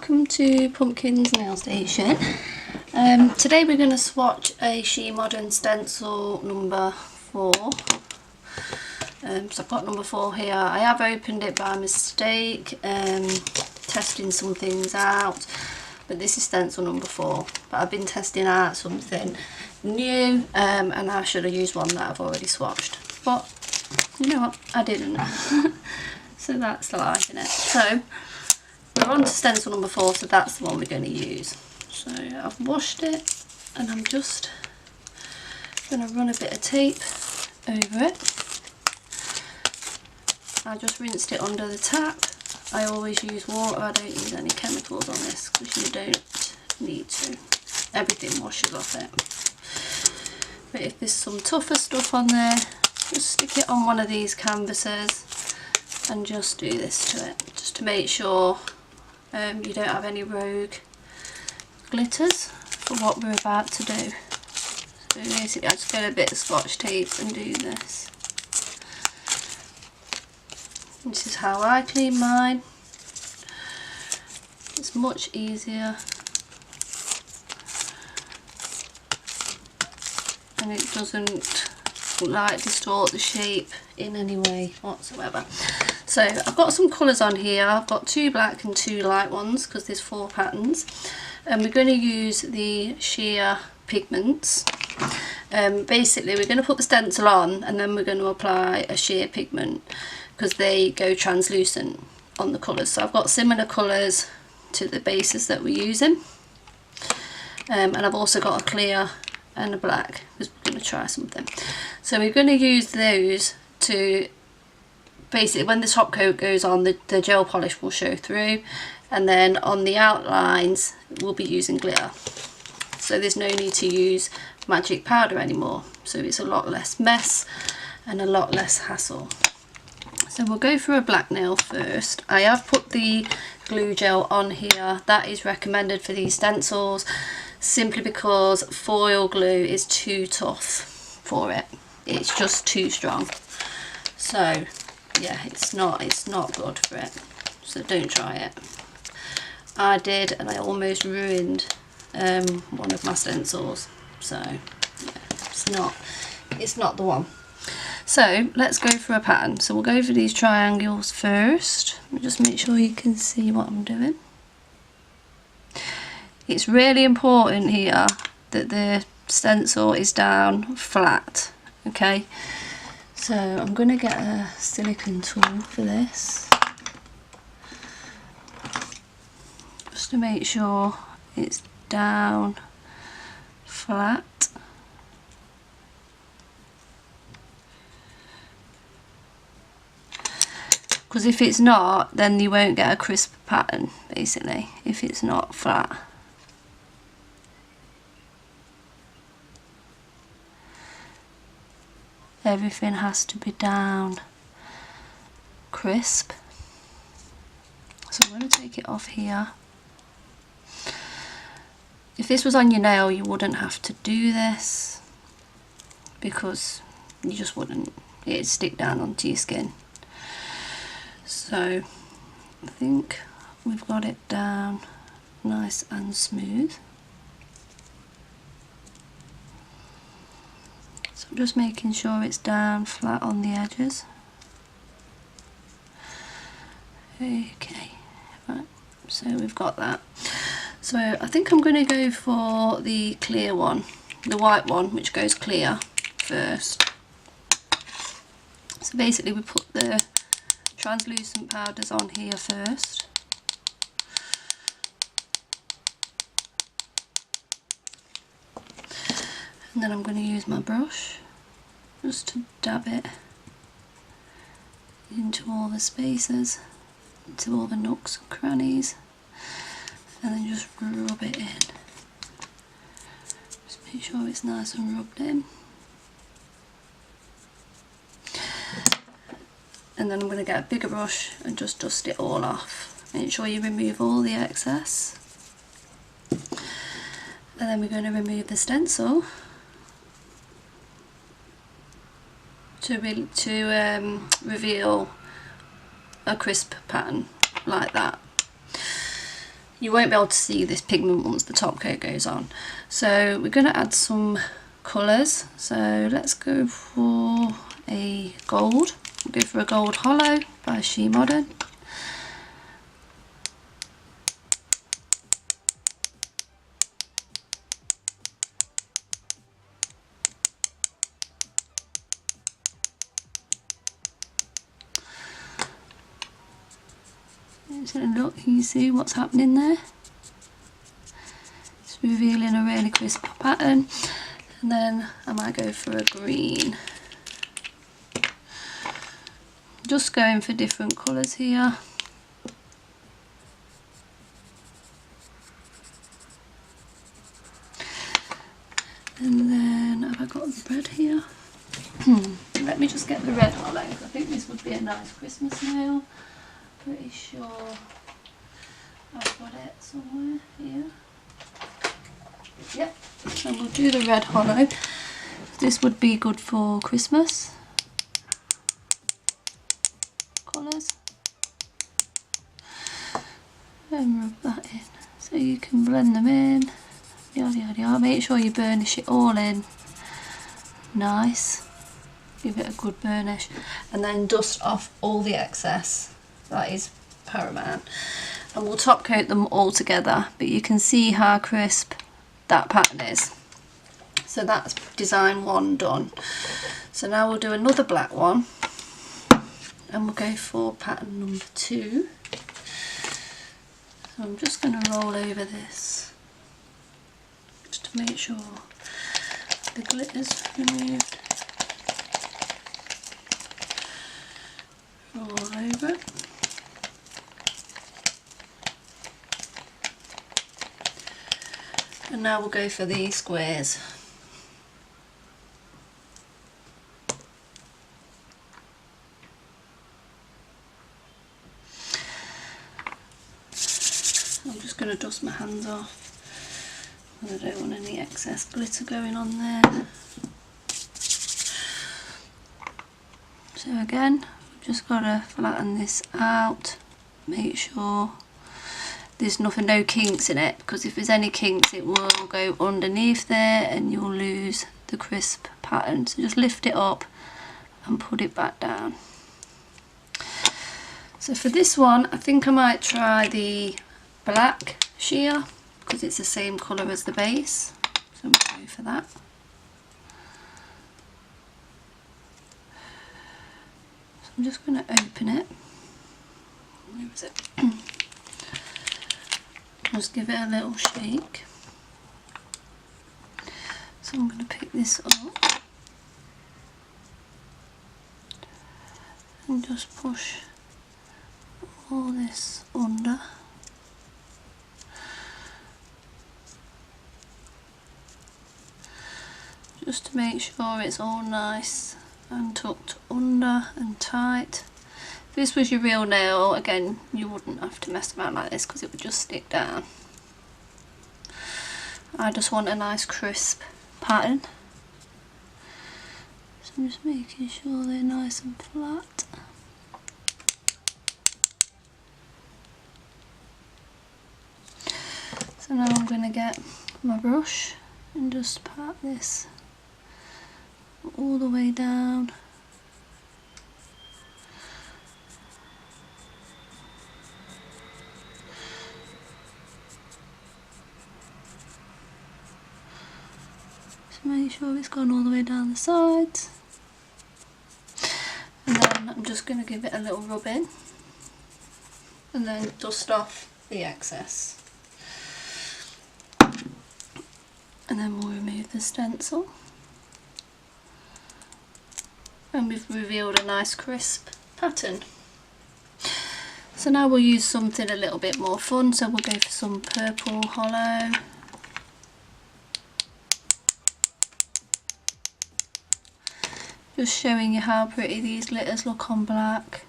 welcome to Pumpkin's Nail Station. Today we're going to swatch a She Modern stencil number 4. So I've got number 4 here. I have opened it by mistake, testing some things out, but this is stencil number 4. But I've been testing out something new, and I should have used one that I've already swatched, but you know what, I didn't. So that's the life in it. So we're on to stencil number 4, so that's the one we're going to use. So I've washed it and I'm just going to run a bit of tape over it. I just rinsed it under the tap. I always use water, I don't use any chemicals on this because you don't need to. Everything washes off it. But if there's some tougher stuff on there, just stick it on one of these canvases and just do this to it, just to make sure you don't have any rogue glitters for what we're about to do. So basically I just get a bit of swatch tape and do this. This is how I clean mine. It's much easier and it doesn't like distort the shape in any way whatsoever. So I've got some colours on here. I've got 2 black and 2 light ones because there's 4 patterns, and we're going to use the sheer pigments. Basically we're going to put the stencil on and then we're going to apply a sheer pigment because they go translucent on the colours. So I've got similar colours to the bases that we're using, and I've also got a clear and a black because we're going to try something. So we're going to use those to basically, when the top coat goes on, the gel polish will show through, and then on the outlines we'll be using glitter. So there's no need to use magic powder anymore, so it's a lot less mess and a lot less hassle. So we'll go for a black nail first. I have put the glue gel on here. That is recommended for these stencils simply because foil glue is too tough for it. It's just too strong. So yeah, it's not good for it, so don't try it. I did, and I almost ruined one of my stencils, so yeah, it's not the one. So let's go for a pattern. So we'll go for these triangles first. Just make sure you can see what I'm doing. It's really important here that the stencil is down flat, okay? So I'm going to get a silicone tool for this, just to make sure it's down flat. Because if it's not, then you won't get a crisp pattern, basically, if it's not flat. Everything has to be down crisp. So I'm going to take it off here. If this was on your nail, you wouldn't have to do this because you just wouldn't. It'd stick down onto your skin. So I think we've got it down nice and smooth. So I'm just making sure it's down flat on the edges. Okay, right, so we've got that. So I think I'm going to go for the clear one, the white one, which goes clear first. So basically we put the translucent powders on here first. And then I'm going to use my brush just to dab it into all the spaces, into all the nooks and crannies, and then just rub it in. Just make sure it's nice and rubbed in. And then I'm going to get a bigger brush and just dust it all off. Make sure you remove all the excess. And then we're going to remove the stencil to reveal a crisp pattern like that. you won't be able to see this pigment once the top coat goes on. So we're going to add some colours. So let's go for a gold. We'll go for a gold holo by She Modern. So look, you see what's happening there? It's revealing a really crisp pattern. And then I might go for a green. Just going for different colours here. And then have I got the red here? Let me just get the red holo. I think this would be a nice Christmas nail. Pretty sure I've got it somewhere here. Yep, so we'll do the red holo. This would be good for Christmas colours. And rub that in so you can blend them in. Yada yada yada. Make sure you burnish it all in nice. Give it a good burnish and then dust off all the excess. That is paramount. And we'll top coat them all together, but you can see how crisp that pattern is. So that's design 1 done. So now we'll do another black one and we'll go for pattern number 2. So I'm just going to roll over this just to make sure the glitter's removed. Roll over it. And now we'll go for the squares. I'm just going to dust my hands off. I don't want any excess glitter going on there. So again, we've just got to flatten this out. Make sure there's no kinks in it, because if there's any kinks it will go underneath there and you'll lose the crisp pattern. So just lift it up and put it back down. So for this one I think I might try the black sheer because it's the same colour as the base, so I'm going to go for that. So I'm just going to open it. Where is it? Just give it a little shake. So I'm going to pick this up and just push all this under. Just to make sure it's all nice and tucked under and tight. If this was your real nail, again, you wouldn't have to mess around like this because it would just stick down. I just want a nice crisp pattern. So I'm just making sure they're nice and flat. So now I'm going to get my brush and just pat this all the way down. Make sure it's gone all the way down the sides, and then I'm just going to give it a little rub in and then dust off the excess, and then we'll remove the stencil and we've revealed a nice crisp pattern. So now we'll use something a little bit more fun, so we'll go for some purple holo. Just showing you how pretty these glitters look on black.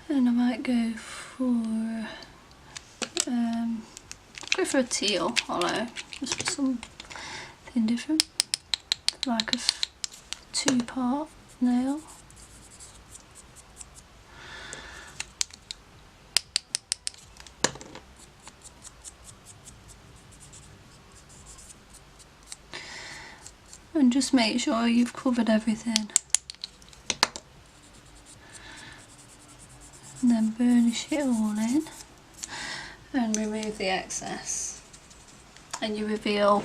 And I might go for a teal holo, just for something different, like a 2-part nail. and just make sure you've covered everything. And then burnish it all in and remove the excess, and you reveal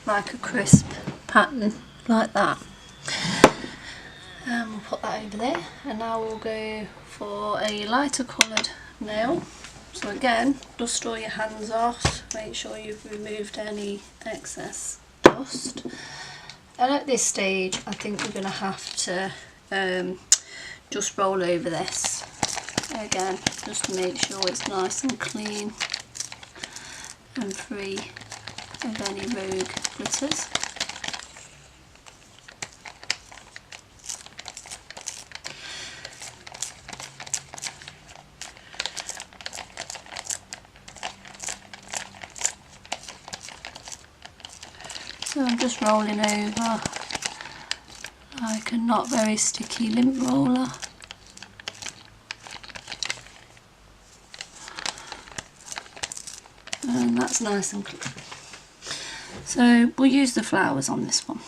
like a crisp pattern like that. And we'll put that over there, and now we'll go for a lighter coloured nail. So again, dust all your hands off, make sure you've removed any excess dust, and at this stage I think we're going to have to just roll over this again, just to make sure it's nice and clean and free of any rogue glitters. So I'm just rolling over like a not very sticky lint roller. And that's nice and clean. So we'll use the flowers on this one.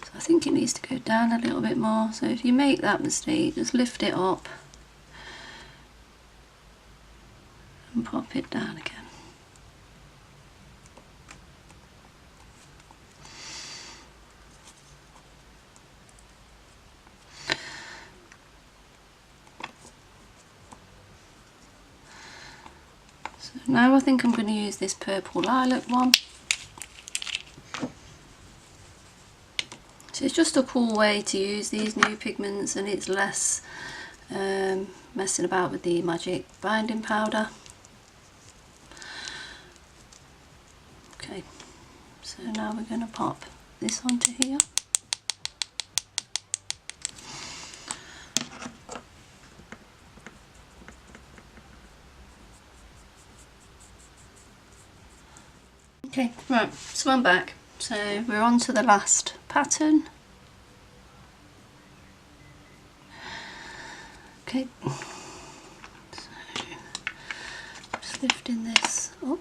So I think it needs to go down a little bit more. So if you make that mistake, just lift it up and pop it down again. So now I think I'm going to use this purple lilac one. So it's just a cool way to use these new pigments, and it's less messing about with the magic binding powder. Okay, so now we're going to pop this onto here. Okay, right, so I'm back. So we're on to the last pattern. Okay, so just lifting this up.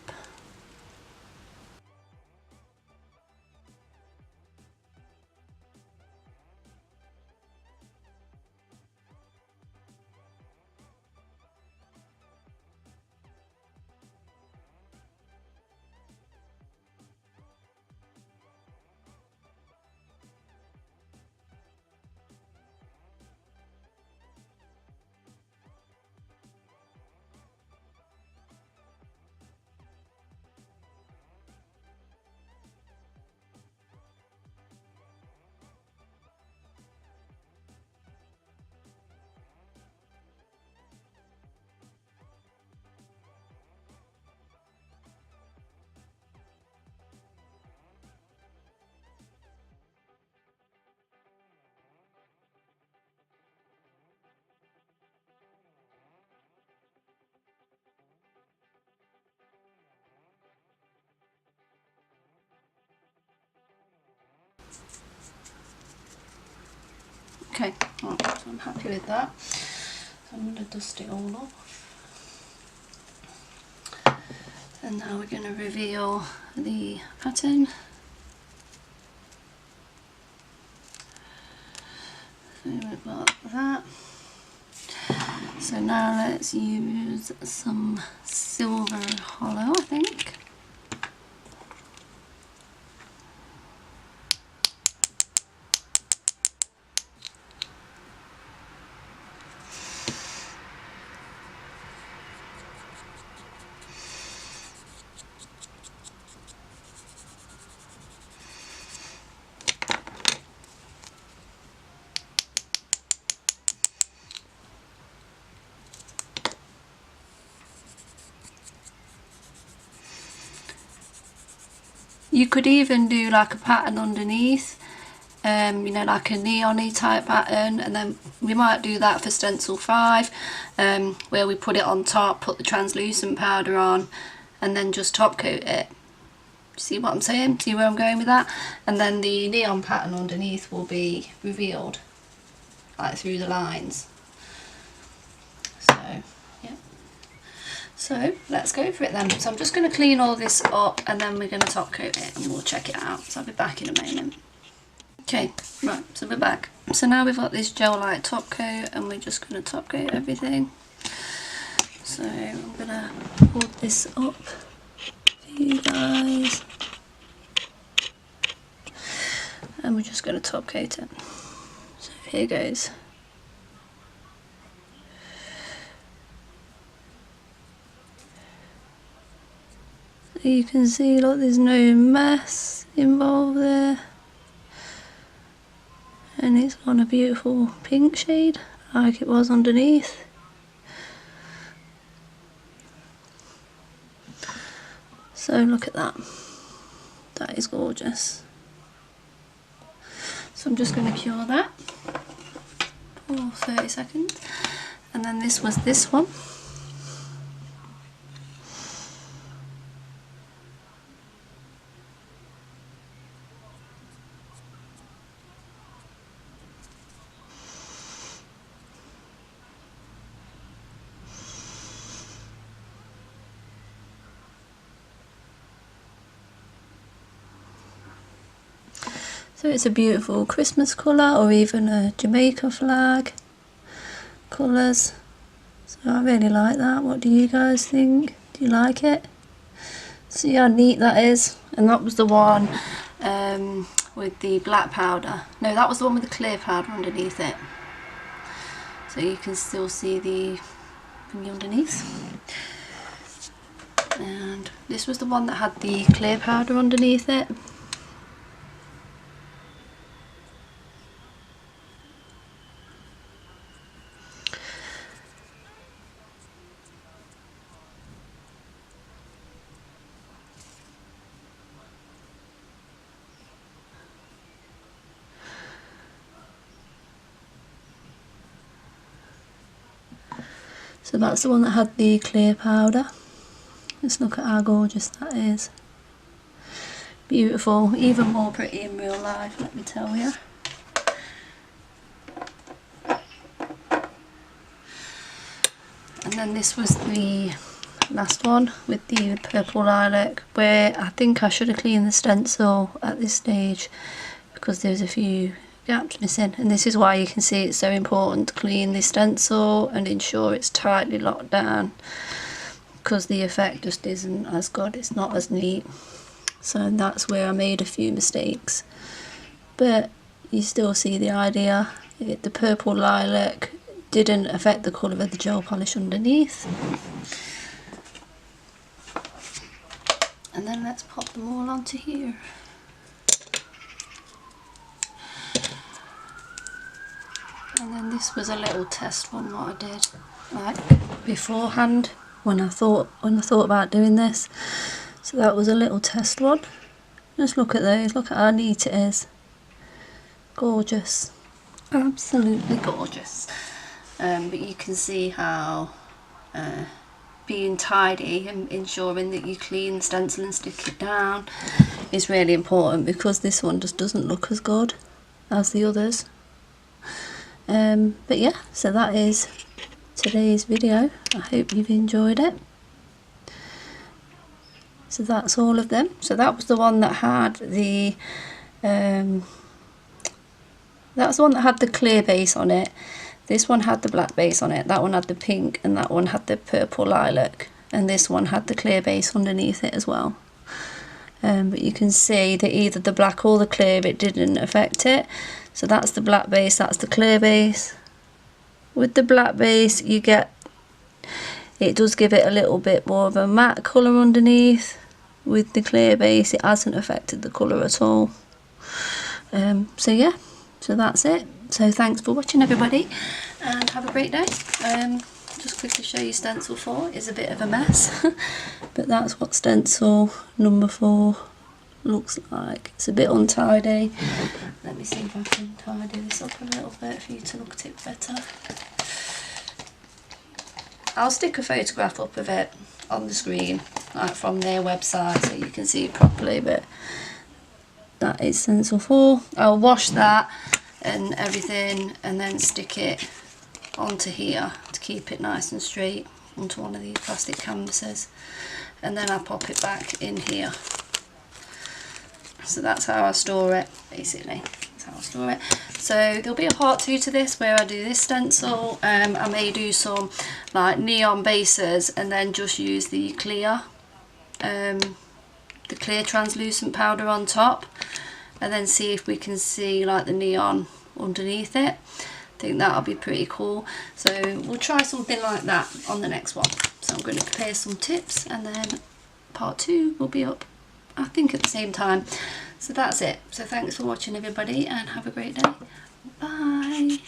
Okay, right, so I'm happy with that. So I'm going to dust it all off. And now we're going to reveal the pattern. So we've got that. So now let's use some silver holo, I think. You could even do like a pattern underneath, you know, like a neon-y type pattern, and then we might do that for stencil 5, where we put it on top, put the translucent powder on, and then just top coat it. See what I'm saying? See where I'm going with that? And then the neon pattern underneath will be revealed, like through the lines. So, yeah. So let's go for it then. So I'm just going to clean all this up and then we're going to top coat it and we'll check it out. So I'll be back in a moment. Okay, right, so we're back. So now we've got this gel light top coat and we're just going to top coat everything. So I'm going to hold this up for you guys. And we're just going to top coat it. So here goes. So you can see, look, there's no mess involved there. And it's on a beautiful pink shade, like it was underneath. So look at that. That is gorgeous. So I'm just going to cure that for 30 seconds. And then this was this one. So it's a beautiful Christmas colour, or even a Jamaica flag colours. So I really like that. What do you guys think? Do you like it? See how neat that is? And that was the one with the black powder. No, that was the one with the clear powder underneath it. So you can still see the thingy underneath. And this was the one that had the clear powder underneath it. So that's the one that had the clear powder. Let's look at how gorgeous that is. Beautiful, even more pretty in real life, let me tell you. And then this was the last one with the purple lilac, where I think I should have cleaned the stencil at this stage because there's a few gaps missing, and this is why you can see it's so important to clean the stencil and ensure it's tightly locked down, because the effect just isn't as good, it's not as neat. So that's where I made a few mistakes, but you still see the idea. The purple lilac didn't affect the colour of the gel polish underneath. And then let's pop them all onto here. And then this was a little test one what I did like beforehand when I thought about doing this. So that was a little test one. Just look at those, look at how neat it is. Gorgeous. Absolutely gorgeous. But you can see how being tidy and ensuring that you clean the stencil and stick it down is really important, because this one just doesn't look as good as the others. But yeah, so that is today's video. I hope you've enjoyed it. So that's all of them. So that was the one that had the that's the one that had the clear base on it. This one had the black base on it, that one had the pink, and that one had the purple lilac, and this one had the clear base underneath it as well. But you can see that either the black or the clear, it didn't affect it. So that's the black base, that's the clear base. With the black base you get, it does give it a little bit more of a matte colour underneath. With the clear base it hasn't affected the colour at all. So yeah, so that's it. So thanks for watching everybody, and have a great day. Just quickly show you stencil 4 is a bit of a mess, but that's what stencil number 4 looks like. It's a bit untidy. Let me see if I can tidy this up a little bit for you to look at it better. I'll stick a photograph up of it on the screen, like from their website, so you can see it properly, but that is stencil 4. I'll wash that and everything and then stick it onto here to keep it nice and straight. onto one of these plastic canvases, and then I pop it back in here. So that's how I store it, basically. That's how I store it. So there'll be a part 2 to this where I do this stencil. I may do some like neon bases and then just use the clear translucent powder on top, and then see if we can see like the neon underneath it. I think that'll be pretty cool. So we'll try something like that on the next one. So I'm going to prepare some tips, and then part 2 will be up, I think, at the same time. So that's it. So thanks for watching, everybody, and have a great day. Bye.